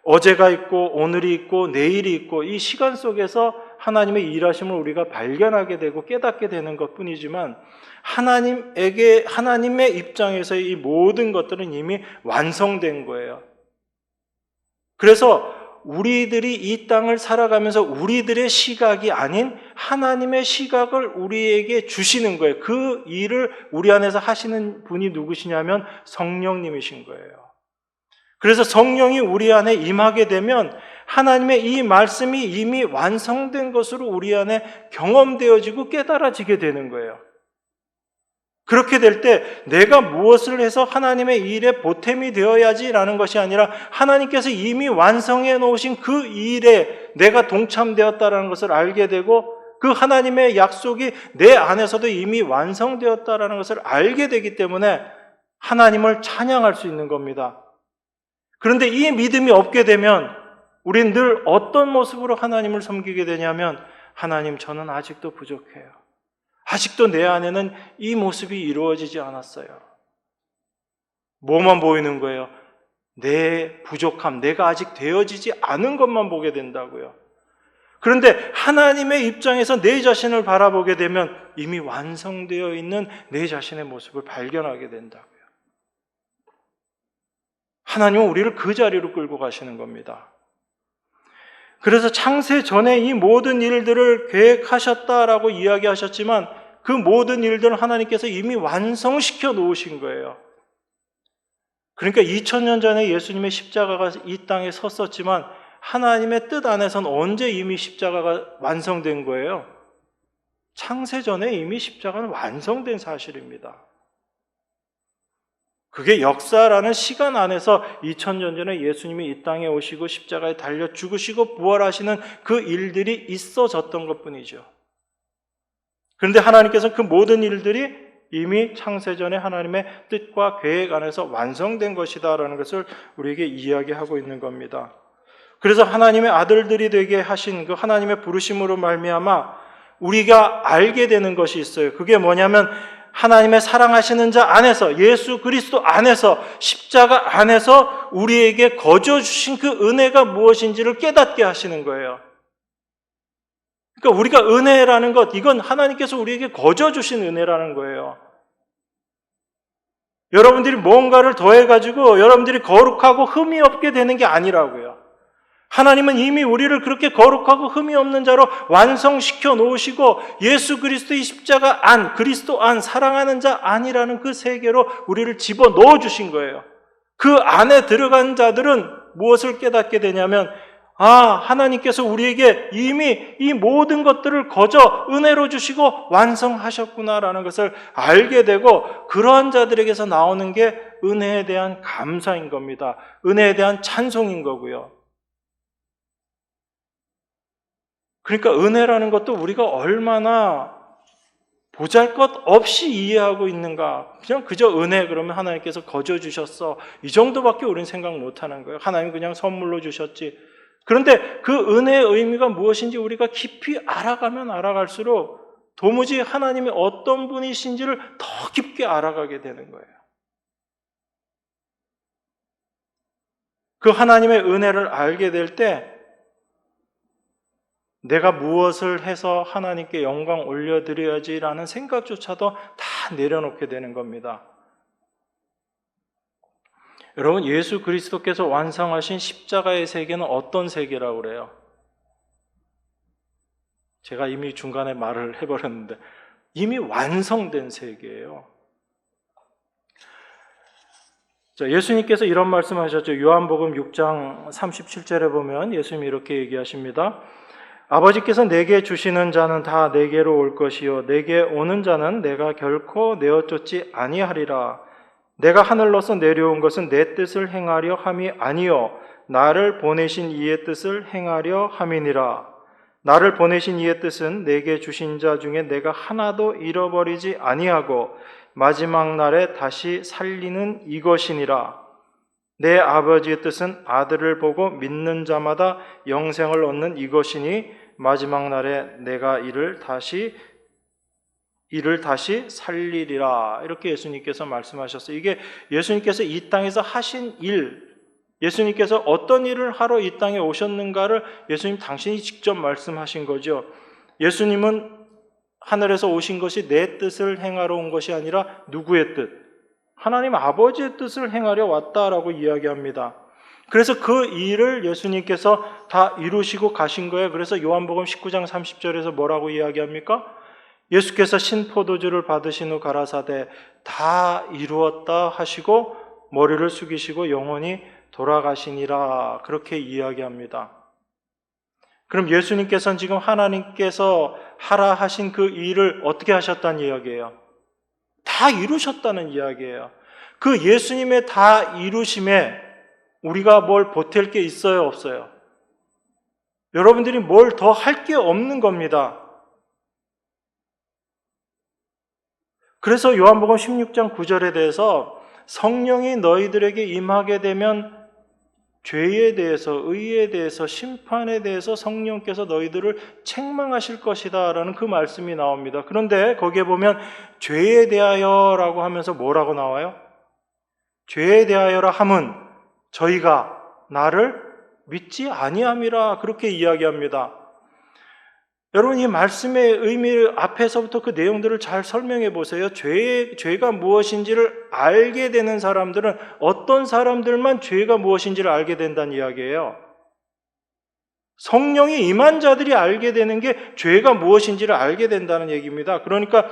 어제가 있고 오늘이 있고 내일이 있고 이 시간 속에서 하나님의 일하심을 우리가 발견하게 되고 깨닫게 되는 것뿐이지만 하나님의 입장에서의 이 모든 것들은 이미 완성된 거예요. 그래서 우리들이 이 땅을 살아가면서 우리들의 시각이 아닌 하나님의 시각을 우리에게 주시는 거예요. 그 일을 우리 안에서 하시는 분이 누구시냐면 성령님이신 거예요. 그래서 성령이 우리 안에 임하게 되면 하나님의 이 말씀이 이미 완성된 것으로 우리 안에 경험되어지고 깨달아지게 되는 거예요. 그렇게 될 때 내가 무엇을 해서 하나님의 일에 보탬이 되어야지라는 것이 아니라 하나님께서 이미 완성해 놓으신 그 일에 내가 동참되었다는 것을 알게 되고 그 하나님의 약속이 내 안에서도 이미 완성되었다는 것을 알게 되기 때문에 하나님을 찬양할 수 있는 겁니다. 그런데 이 믿음이 없게 되면 우린 늘 어떤 모습으로 하나님을 섬기게 되냐면 하나님, 저는 아직도 부족해요. 아직도 내 안에는 이 모습이 이루어지지 않았어요. 뭐만 보이는 거예요? 내 부족함, 내가 아직 되어지지 않은 것만 보게 된다고요. 그런데 하나님의 입장에서 내 자신을 바라보게 되면 이미 완성되어 있는 내 자신의 모습을 발견하게 된다고요. 하나님은 우리를 그 자리로 끌고 가시는 겁니다. 그래서 창세 전에 이 모든 일들을 계획하셨다라고 이야기하셨지만 그 모든 일들은 하나님께서 이미 완성시켜 놓으신 거예요. 그러니까 2000년 전에 예수님의 십자가가 이 땅에 섰었지만 하나님의 뜻 안에서는 언제 이미 십자가가 완성된 거예요? 창세 전에 이미 십자가는 완성된 사실입니다. 그게 역사라는 시간 안에서 2000년 전에 예수님이 이 땅에 오시고 십자가에 달려 죽으시고 부활하시는 그 일들이 있어졌던 것뿐이죠. 그런데 하나님께서는 그 모든 일들이 이미 창세전에 하나님의 뜻과 계획 안에서 완성된 것이다라는 것을 우리에게 이야기하고 있는 겁니다. 그래서 하나님의 아들들이 되게 하신 그 하나님의 부르심으로 말미암아 우리가 알게 되는 것이 있어요. 그게 뭐냐면 하나님의 사랑하시는 자 안에서, 예수 그리스도 안에서, 십자가 안에서 우리에게 거저 주신 그 은혜가 무엇인지를 깨닫게 하시는 거예요. 그러니까 우리가 은혜라는 것, 이건 하나님께서 우리에게 거저 주신 은혜라는 거예요. 여러분들이 뭔가를 더해가지고 여러분들이 거룩하고 흠이 없게 되는 게 아니라고요. 하나님은 이미 우리를 그렇게 거룩하고 흠이 없는 자로 완성시켜 놓으시고 예수 그리스도의 십자가 안, 그리스도 안, 사랑하는 자 안이라는 그 세계로 우리를 집어넣어 주신 거예요. 그 안에 들어간 자들은 무엇을 깨닫게 되냐면 하나님께서 우리에게 이미 이 모든 것들을 거저 은혜로 주시고 완성하셨구나라는 것을 알게 되고 그러한 자들에게서 나오는 게 은혜에 대한 감사인 겁니다. 은혜에 대한 찬송인 거고요. 그러니까 은혜라는 것도 우리가 얼마나 보잘것없이 이해하고 있는가. 그냥 그저 은혜 그러면 하나님께서 거저 주셨어. 이 정도밖에 우리는 생각 못하는 거예요. 하나님 그냥 선물로 주셨지. 그런데 그 은혜의 의미가 무엇인지 우리가 깊이 알아가면 알아갈수록 도무지 하나님이 어떤 분이신지를 더 깊게 알아가게 되는 거예요. 그 하나님의 은혜를 알게 될 때 내가 무엇을 해서 하나님께 영광 올려드려야지라는 생각조차도 다 내려놓게 되는 겁니다. 여러분, 예수 그리스도께서 완성하신 십자가의 세계는 어떤 세계라고 그래요? 제가 이미 중간에 말을 해버렸는데 이미 완성된 세계예요. 자, 예수님께서 이런 말씀하셨죠. 요한복음 6장 37절에 보면 예수님이 이렇게 얘기하십니다. 아버지께서 내게 주시는 자는 다 내게로 올 것이요 내게 오는 자는 내가 결코 내어 쫓지 아니하리라. 내가 하늘로서 내려온 것은 내 뜻을 행하려 함이 아니요 나를 보내신 이의 뜻을 행하려 함이니라. 나를 보내신 이의 뜻은 내게 주신 자 중에 내가 하나도 잃어버리지 아니하고 마지막 날에 다시 살리는 이것이니라. 내 아버지의 뜻은 아들을 보고 믿는 자마다 영생을 얻는 이것이니 마지막 날에 내가 이를 다시 살리리라. 이렇게 예수님께서 말씀하셨어요. 이게 예수님께서 이 땅에서 하신 일, 예수님께서 어떤 일을 하러 이 땅에 오셨는가를 예수님 당신이 직접 말씀하신 거죠. 예수님은 하늘에서 오신 것이 내 뜻을 행하러 온 것이 아니라 누구의 뜻? 하나님 아버지의 뜻을 행하려 왔다라고 이야기합니다. 그래서 그 일을 예수님께서 다 이루시고 가신 거예요. 그래서 요한복음 19장 30절에서 뭐라고 이야기합니까? 예수께서 신포도주를 받으신 후 가라사대 다 이루었다 하시고 머리를 숙이시고 영원히 돌아가시니라, 그렇게 이야기합니다. 그럼 예수님께서는 지금 하나님께서 하라 하신 그 일을 어떻게 하셨다는 이야기예요? 다 이루셨다는 이야기예요. 그 예수님의 다 이루심에 우리가 뭘 보탤 게 있어요, 없어요? 여러분들이 뭘 더 할 게 없는 겁니다. 그래서 요한복음 16장 9절에 대해서 성령이 너희들에게 임하게 되면 죄에 대해서, 의에 대해서, 심판에 대해서 성령께서 너희들을 책망하실 것이다 라는 그 말씀이 나옵니다. 그런데 거기에 보면 죄에 대하여라고 하면서 뭐라고 나와요? 죄에 대하여라 함은 저희가 나를 믿지 아니함이라, 그렇게 이야기합니다. 여러분, 이 말씀의 의미를 앞에서부터 그 내용들을 잘 설명해 보세요. 죄가 무엇인지를 알게 되는 사람들은, 어떤 사람들만 죄가 무엇인지를 알게 된다는 이야기예요. 성령이 임한 자들이 알게 되는 게 죄가 무엇인지를 알게 된다는 얘기입니다. 그러니까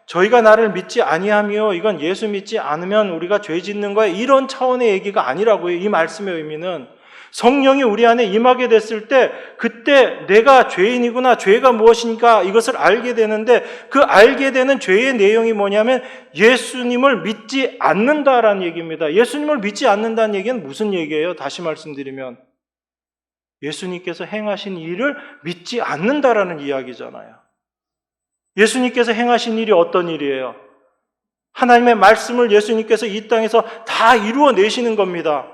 저희가 나를 믿지 아니하며 이건 예수 믿지 않으면 우리가 죄 짓는 거야, 이런 차원의 얘기가 아니라고요. 이 말씀의 의미는 성령이 우리 안에 임하게 됐을 때 그때 내가 죄인이구나, 죄가 무엇인가 이것을 알게 되는데, 그 알게 되는 죄의 내용이 뭐냐면 예수님을 믿지 않는다라는 얘기입니다. 예수님을 믿지 않는다는 얘기는 무슨 얘기예요? 다시 말씀드리면 예수님께서 행하신 일을 믿지 않는다라는 이야기잖아요. 예수님께서 행하신 일이 어떤 일이에요? 하나님의 말씀을 예수님께서 이 땅에서 다 이루어내시는 겁니다.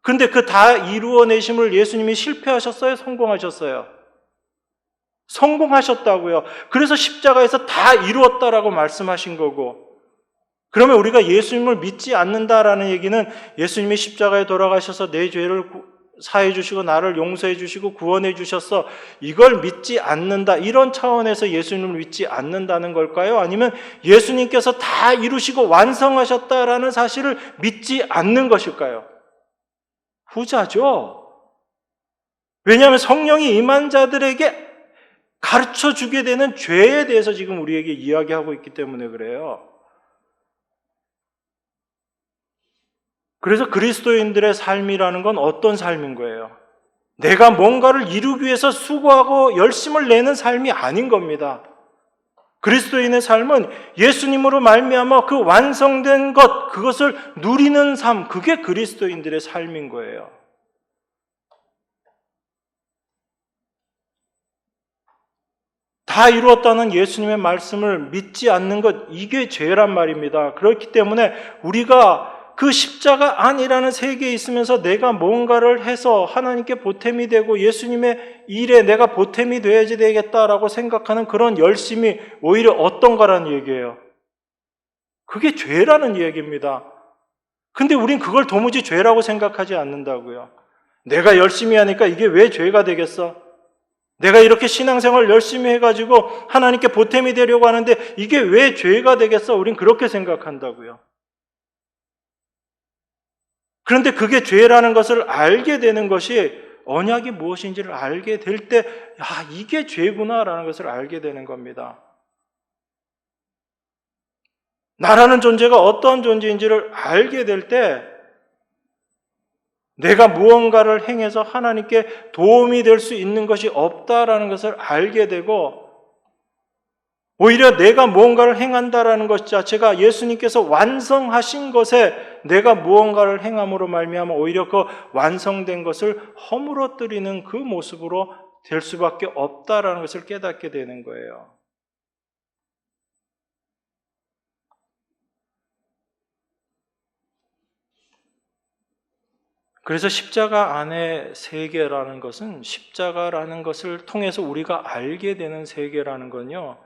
그런데 그 다 이루어내심을 예수님이 실패하셨어요? 성공하셨어요? 성공하셨다고요. 그래서 십자가에서 다 이루었다라고 말씀하신 거고, 그러면 우리가 예수님을 믿지 않는다라는 얘기는 예수님이 십자가에 돌아가셔서 내 죄를 사해 주시고 나를 용서해 주시고 구원해 주셔서 이걸 믿지 않는다, 이런 차원에서 예수님을 믿지 않는다는 걸까요? 아니면 예수님께서 다 이루시고 완성하셨다라는 사실을 믿지 않는 것일까요? 후자죠. 왜냐하면 성령이 임한 자들에게 가르쳐 주게 되는 죄에 대해서 지금 우리에게 이야기하고 있기 때문에 그래요. 그래서 그리스도인들의 삶이라는 건 어떤 삶인 거예요? 내가 뭔가를 이루기 위해서 수고하고 열심을 내는 삶이 아닌 겁니다. 그리스도인의 삶은 예수님으로 말미암아 그 완성된 것, 그것을 누리는 삶, 그게 그리스도인들의 삶인 거예요. 다 이루었다는 예수님의 말씀을 믿지 않는 것, 이게 죄란 말입니다. 그렇기 때문에 우리가 그 십자가 안이라는 세계에 있으면서 내가 뭔가를 해서 하나님께 보탬이 되고 예수님의 일에 내가 보탬이 되어야지 되겠다라고 생각하는 그런 열심이 오히려 어떤가라는 얘기예요. 그게 죄라는 얘기입니다. 근데 우린 그걸 도무지 죄라고 생각하지 않는다고요. 내가 열심히 하니까 이게 왜 죄가 되겠어? 내가 이렇게 신앙생활 열심히 해가지고 하나님께 보탬이 되려고 하는데 이게 왜 죄가 되겠어? 우린 그렇게 생각한다고요. 그런데 그게 죄라는 것을 알게 되는 것이, 언약이 무엇인지를 알게 될 때, 이게 죄구나라는 것을 알게 되는 겁니다. 나라는 존재가 어떤 존재인지를 알게 될 때, 내가 무언가를 행해서 하나님께 도움이 될 수 있는 것이 없다라는 것을 알게 되고, 오히려 내가 무언가를 행한다라는 것 자체가 예수님께서 완성하신 것에 내가 무언가를 행함으로 말미암아 오히려 그 완성된 것을 허물어뜨리는 그 모습으로 될 수밖에 없다라는 것을 깨닫게 되는 거예요. 그래서 십자가 안의 세계라는 것은, 십자가라는 것을 통해서 우리가 알게 되는 세계라는 건요,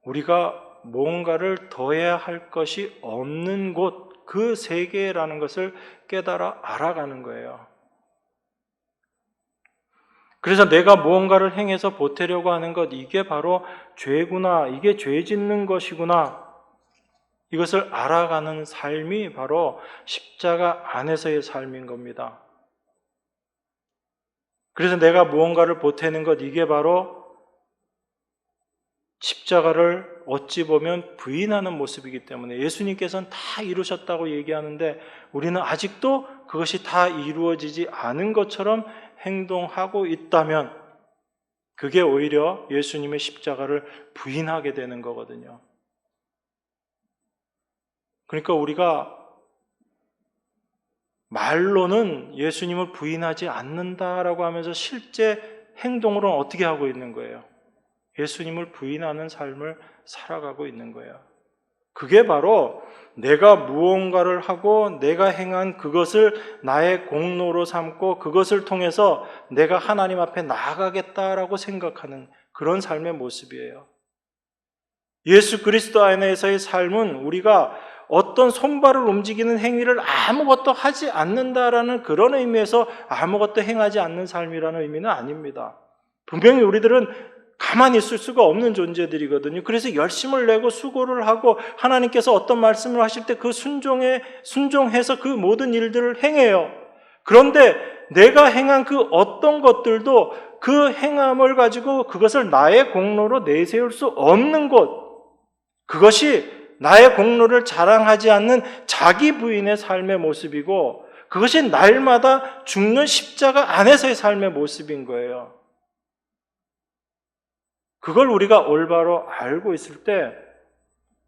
우리가 뭔가를 더해야 할 것이 없는 곳, 그 세계라는 것을 깨달아 알아가는 거예요. 그래서 내가 무언가를 행해서 보태려고 하는 것, 이게 바로 죄구나, 이게 죄 짓는 것이구나, 이것을 알아가는 삶이 바로 십자가 안에서의 삶인 겁니다. 그래서 내가 무언가를 보태는 것, 이게 바로 십자가를 어찌 보면 부인하는 모습이기 때문에, 예수님께서는 다 이루셨다고 얘기하는데 우리는 아직도 그것이 다 이루어지지 않은 것처럼 행동하고 있다면 그게 오히려 예수님의 십자가를 부인하게 되는 거거든요. 그러니까 우리가 말로는 예수님을 부인하지 않는다라고 하면서 실제 행동으로는 어떻게 하고 있는 거예요? 예수님을 부인하는 삶을 살아가고 있는 거예요. 그게 바로 내가 무언가를 하고 내가 행한 그것을 나의 공로로 삼고 그것을 통해서 내가 하나님 앞에 나아가겠다라고 생각하는 그런 삶의 모습이에요. 예수 그리스도 안에서의 삶은 우리가 어떤 손발을 움직이는 행위를 아무것도 하지 않는다라는 그런 의미에서 아무것도 행하지 않는 삶이라는 의미는 아닙니다. 분명히 우리들은 가만히 있을 수가 없는 존재들이거든요. 그래서 열심을 내고 수고를 하고 하나님께서 어떤 말씀을 하실 때 그 순종해서 그 모든 일들을 행해요. 그런데 내가 행한 그 어떤 것들도 그 행함을 가지고 그것을 나의 공로로 내세울 수 없는 것, 그것이 나의 공로를 자랑하지 않는 자기 부인의 삶의 모습이고, 그것이 날마다 죽는 십자가 안에서의 삶의 모습인 거예요. 그걸 우리가 올바로 알고 있을 때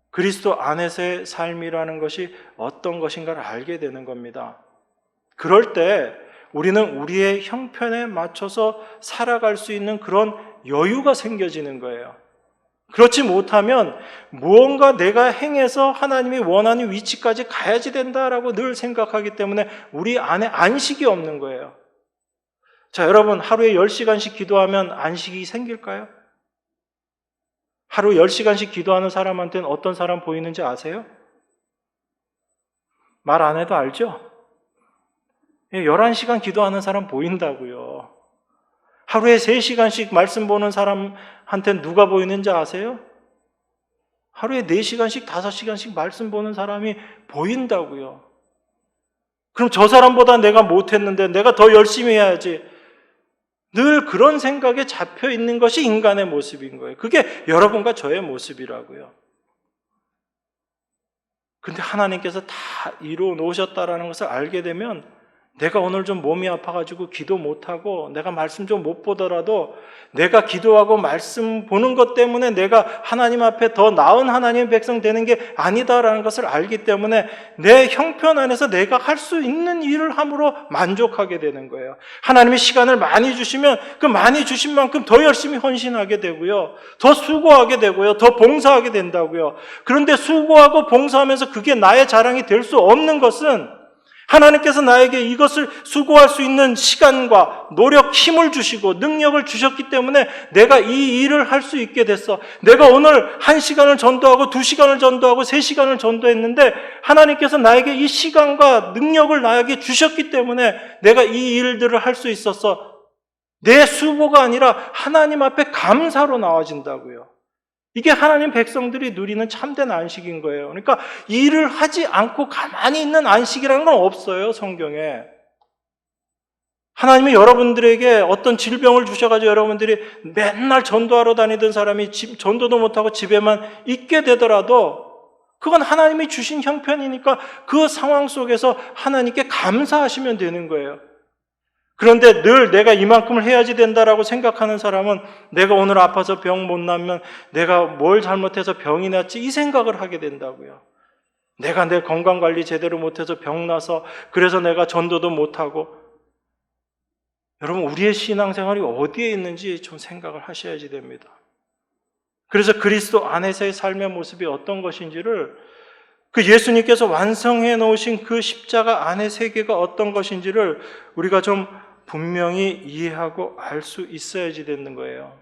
그리스도 안에서의 삶이라는 것이 어떤 것인가를 알게 되는 겁니다. 그럴 때 우리는 우리의 형편에 맞춰서 살아갈 수 있는 그런 여유가 생겨지는 거예요. 그렇지 못하면 무언가 내가 행해서 하나님이 원하는 위치까지 가야지 된다라고 늘 생각하기 때문에 우리 안에 안식이 없는 거예요. 자, 여러분, 하루에 10시간씩 기도하면 안식이 생길까요? 하루 10시간씩 기도하는 사람한테는 어떤 사람 보이는지 아세요? 말 안 해도 알죠? 11시간 기도하는 사람 보인다고요. 하루에 3시간씩 말씀 보는 사람한테는 누가 보이는지 아세요? 하루에 4시간씩, 5시간씩 말씀 보는 사람이 보인다고요. 그럼 저 사람보다 내가 못했는데 내가 더 열심히 해야지. 늘 그런 생각에 잡혀 있는 것이 인간의 모습인 거예요. 그게 여러분과 저의 모습이라고요. 근데 하나님께서 다 이루어 놓으셨다라는 것을 알게 되면 내가 오늘 좀 몸이 아파가지고 기도 못하고 내가 말씀 좀 못 보더라도 내가 기도하고 말씀 보는 것 때문에 내가 하나님 앞에 더 나은 하나님의 백성 되는 게 아니다라는 것을 알기 때문에 내 형편 안에서 내가 할 수 있는 일을 함으로 만족하게 되는 거예요. 하나님이 시간을 많이 주시면 그 많이 주신 만큼 더 열심히 헌신하게 되고요. 더 수고하게 되고요. 더 봉사하게 된다고요. 그런데 수고하고 봉사하면서 그게 나의 자랑이 될 수 없는 것은 하나님께서 나에게 이것을 수고할 수 있는 시간과 노력, 힘을 주시고 능력을 주셨기 때문에 내가 이 일을 할 수 있게 됐어. 내가 오늘 1시간을 전도하고 2시간을 전도하고 3시간을 전도했는데 하나님께서 나에게 이 시간과 능력을 나에게 주셨기 때문에 내가 이 일들을 할 수 있었어. 내 수고가 아니라 하나님 앞에 감사로 나와진다고요. 이게 하나님 백성들이 누리는 참된 안식인 거예요. 그러니까 일을 하지 않고 가만히 있는 안식이라는 건 없어요, 성경에. 하나님이 여러분들에게 어떤 질병을 주셔가지고 여러분들이 맨날 전도하러 다니던 사람이 전도도 못하고 집에만 있게 되더라도 그건 하나님이 주신 형편이니까 그 상황 속에서 하나님께 감사하시면 되는 거예요. 그런데 늘 내가 이만큼을 해야지 된다라고 생각하는 사람은 내가 오늘 아파서 병 못 나면 내가 뭘 잘못해서 병이 났지 이 생각을 하게 된다고요. 내가 내 건강관리 제대로 못해서 병 나서 그래서 내가 전도도 못하고. 여러분, 우리의 신앙생활이 어디에 있는지 좀 생각을 하셔야지 됩니다. 그래서 그리스도 안에서의 삶의 모습이 어떤 것인지를, 그 예수님께서 완성해 놓으신 그 십자가 안의 세계가 어떤 것인지를 우리가 좀 분명히 이해하고 알 수 있어야지 되는 거예요.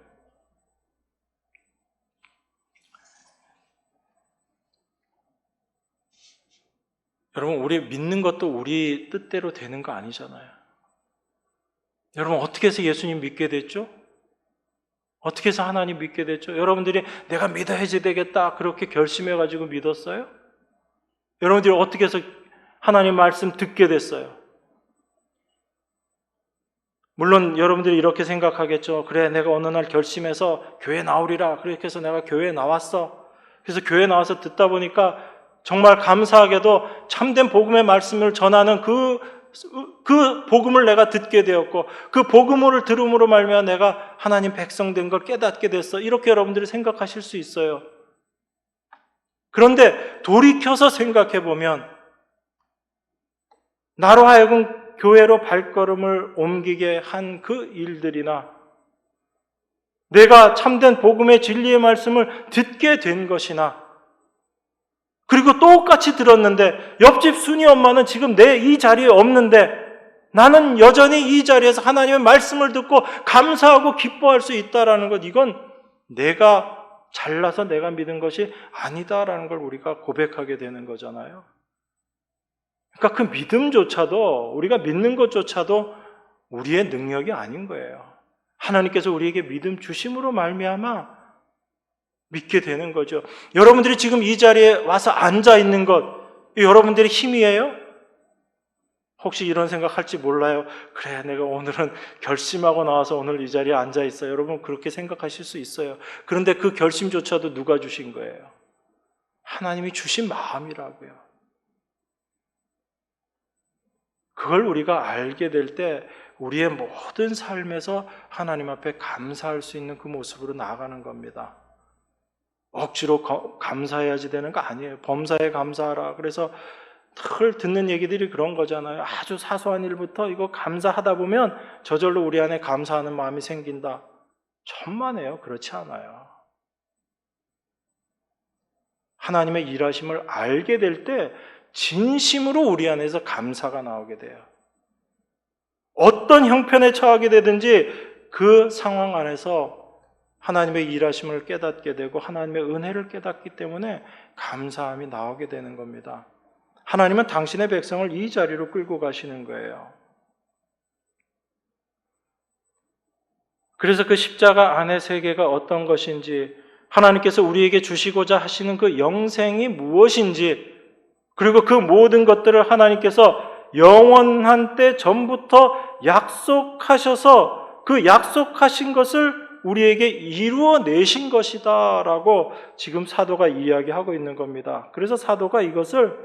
여러분, 우리 믿는 것도 우리 뜻대로 되는 거 아니잖아요. 여러분, 어떻게 해서 예수님 믿게 됐죠? 어떻게 해서 하나님 믿게 됐죠? 여러분들이 내가 믿어야지 되겠다 그렇게 결심해가지고 믿었어요? 여러분들이 어떻게 해서 하나님 말씀 듣게 됐어요? 물론 여러분들이 이렇게 생각하겠죠. 그래, 내가 어느 날 결심해서 교회 나오리라. 그렇게 해서 내가 교회에 나왔어. 그래서 교회 나와서 듣다 보니까 정말 감사하게도 참된 복음의 말씀을 전하는 그 복음을 내가 듣게 되었고, 그 복음을 들음으로 말미암아 내가 하나님 백성 된 걸 깨닫게 됐어. 이렇게 여러분들이 생각하실 수 있어요. 그런데 돌이켜서 생각해 보면 나로 하여금 교회로 발걸음을 옮기게 한 그 일들이나 내가 참된 복음의 진리의 말씀을 듣게 된 것이나, 그리고 똑같이 들었는데 옆집 순이 엄마는 지금 내 이 자리에 없는데 나는 여전히 이 자리에서 하나님의 말씀을 듣고 감사하고 기뻐할 수 있다라는 것, 이건 내가 잘나서 내가 믿은 것이 아니다라는 걸 우리가 고백하게 되는 거잖아요. 그러니까 그 믿음조차도, 우리가 믿는 것조차도 우리의 능력이 아닌 거예요. 하나님께서 우리에게 믿음 주심으로 말미암아 믿게 되는 거죠. 여러분들이 지금 이 자리에 와서 앉아 있는 것, 여러분들의 힘이에요? 혹시 이런 생각할지 몰라요. 그래, 내가 오늘은 결심하고 나와서 오늘 이 자리에 앉아 있어요. 여러분 그렇게 생각하실 수 있어요. 그런데 그 결심조차도 누가 주신 거예요? 하나님이 주신 마음이라고요. 그걸 우리가 알게 될 때 우리의 모든 삶에서 하나님 앞에 감사할 수 있는 그 모습으로 나아가는 겁니다. 억지로 감사해야지 되는 거 아니에요. 범사에 감사하라. 그래서 늘 듣는 얘기들이 그런 거잖아요. 아주 사소한 일부터 이거 감사하다 보면 저절로 우리 안에 감사하는 마음이 생긴다. 천만에요. 그렇지 않아요. 하나님의 일하심을 알게 될 때 진심으로 우리 안에서 감사가 나오게 돼요. 어떤 형편에 처하게 되든지 그 상황 안에서 하나님의 일하심을 깨닫게 되고 하나님의 은혜를 깨닫기 때문에 감사함이 나오게 되는 겁니다. 하나님은 당신의 백성을 이 자리로 끌고 가시는 거예요. 그래서 그 십자가 안의 세계가 어떤 것인지, 하나님께서 우리에게 주시고자 하시는 그 영생이 무엇인지, 그리고 그 모든 것들을 하나님께서 영원한 때 전부터 약속하셔서 그 약속하신 것을 우리에게 이루어내신 것이다 라고 지금 사도가 이야기하고 있는 겁니다. 그래서 사도가 이것을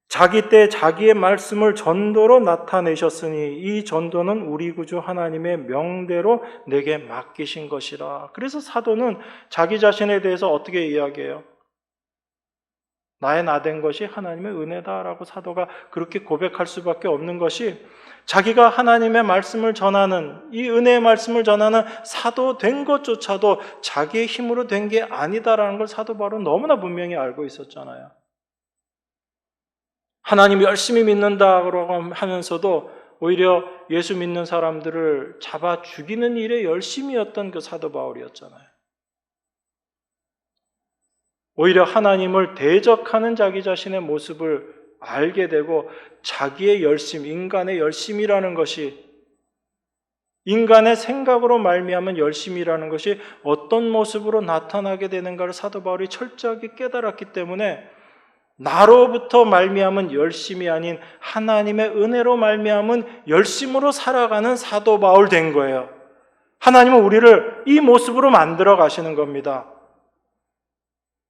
자기 때 자기의 말씀을 전도로 나타내셨으니 이 전도는 우리 구주 하나님의 명대로 내게 맡기신 것이라. 그래서 사도는 자기 자신에 대해서 어떻게 이야기해요? 나의 나된 것이 하나님의 은혜다라고 사도가 그렇게 고백할 수밖에 없는 것이, 자기가 하나님의 말씀을 전하는, 이 은혜의 말씀을 전하는 사도 된 것조차도 자기의 힘으로 된 게 아니다라는 걸 사도 바울은 너무나 분명히 알고 있었잖아요. 하나님 열심히 믿는다고 하면서도 오히려 예수 믿는 사람들을 잡아 죽이는 일에 열심이었던 그 사도 바울이었잖아요. 오히려 하나님을 대적하는 자기 자신의 모습을 알게 되고 자기의 열심, 인간의 열심이라는 것이, 인간의 생각으로 말미암은 열심이라는 것이 어떤 모습으로 나타나게 되는가를 사도 바울이 철저하게 깨달았기 때문에 나로부터 말미암은 열심이 아닌 하나님의 은혜로 말미암은 열심으로 살아가는 사도 바울 된 거예요. 하나님은 우리를 이 모습으로 만들어 가시는 겁니다.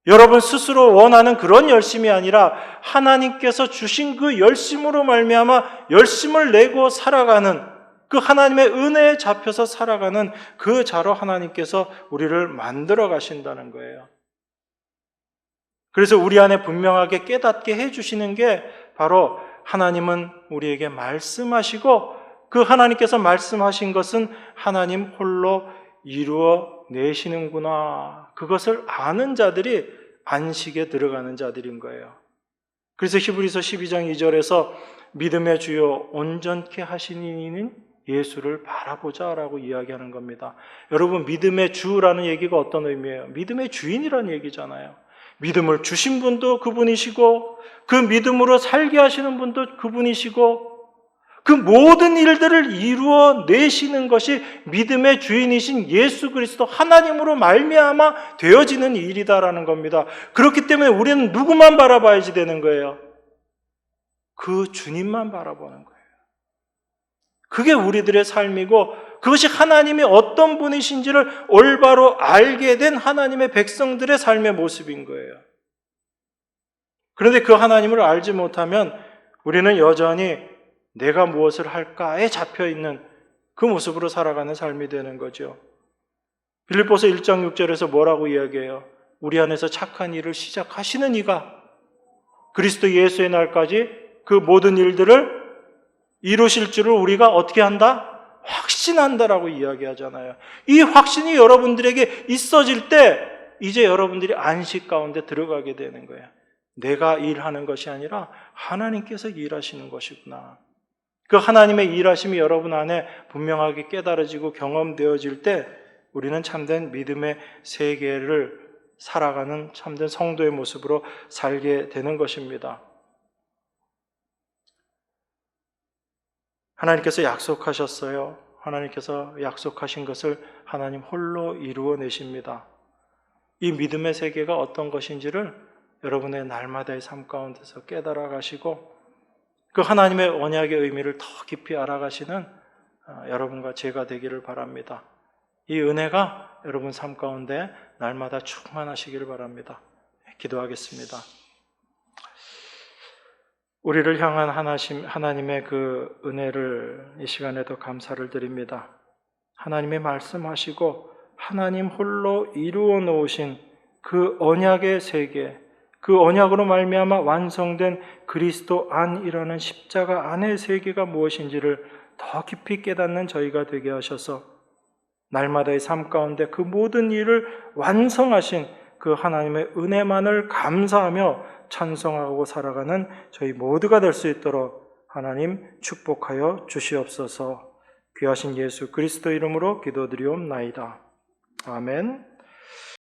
여러분 스스로 원하는 그런 열심이 아니라 하나님께서 주신 그 열심으로 말미암아 열심을 내고 살아가는, 그 하나님의 은혜에 잡혀서 살아가는 그 자로 하나님께서 우리를 만들어 가신다는 거예요. 그래서 우리 안에 분명하게 깨닫게 해주시는 게 바로 하나님은 우리에게 말씀하시고 그 하나님께서 말씀하신 것은 하나님 홀로 이루어 내시는구나. 그것을 아는 자들이 안식에 들어가는 자들인 거예요. 그래서 히브리서 12장 2절에서 믿음의 주요 온전케 하시는 이는 예수를 바라보자라고 이야기하는 겁니다. 여러분, 믿음의 주라는 얘기가 어떤 의미예요? 믿음의 주인이라는 얘기잖아요. 믿음을 주신 분도 그분이시고 그 믿음으로 살게 하시는 분도 그분이시고 그 모든 일들을 이루어 내시는 것이 믿음의 주인이신 예수 그리스도 하나님으로 말미암아 되어지는 일이다라는 겁니다. 그렇기 때문에 우리는 누구만 바라봐야지 되는 거예요? 그 주님만 바라보는 거예요. 그게 우리들의 삶이고 그것이 하나님이 어떤 분이신지를 올바로 알게 된 하나님의 백성들의 삶의 모습인 거예요. 그런데 그 하나님을 알지 못하면 우리는 여전히 내가 무엇을 할까에 잡혀있는 그 모습으로 살아가는 삶이 되는 거죠. 빌립보서 1장 6절에서 뭐라고 이야기해요? 우리 안에서 착한 일을 시작하시는 이가 그리스도 예수의 날까지 그 모든 일들을 이루실 줄을 우리가 어떻게 한다? 확신한다라고 이야기하잖아요. 이 확신이 여러분들에게 있어질 때 이제 여러분들이 안식 가운데 들어가게 되는 거예요. 내가 일하는 것이 아니라 하나님께서 일하시는 것이구나. 그 하나님의 일하심이 여러분 안에 분명하게 깨달아지고 경험되어질 때 우리는 참된 믿음의 세계를 살아가는 참된 성도의 모습으로 살게 되는 것입니다. 하나님께서 약속하셨어요. 하나님께서 약속하신 것을 하나님 홀로 이루어내십니다. 이 믿음의 세계가 어떤 것인지를 여러분의 날마다의 삶 가운데서 깨달아 가시고 그 하나님의 언약의 의미를 더 깊이 알아가시는 여러분과 제가 되기를 바랍니다. 이 은혜가 여러분 삶 가운데 날마다 충만하시기를 바랍니다. 기도하겠습니다. 우리를 향한 하나님의 그 은혜를 이 시간에도 감사를 드립니다. 하나님의 말씀하시고 하나님 홀로 이루어 놓으신 그 언약의 세계, 그 언약으로 말미암아 완성된 그리스도 안이라는 십자가 안의 세계가 무엇인지를 더 깊이 깨닫는 저희가 되게 하셔서 날마다의 삶 가운데 그 모든 일을 완성하신 그 하나님의 은혜만을 감사하며 찬송하고 살아가는 저희 모두가 될 수 있도록 하나님 축복하여 주시옵소서. 귀하신 예수 그리스도 이름으로 기도드리옵나이다. 아멘.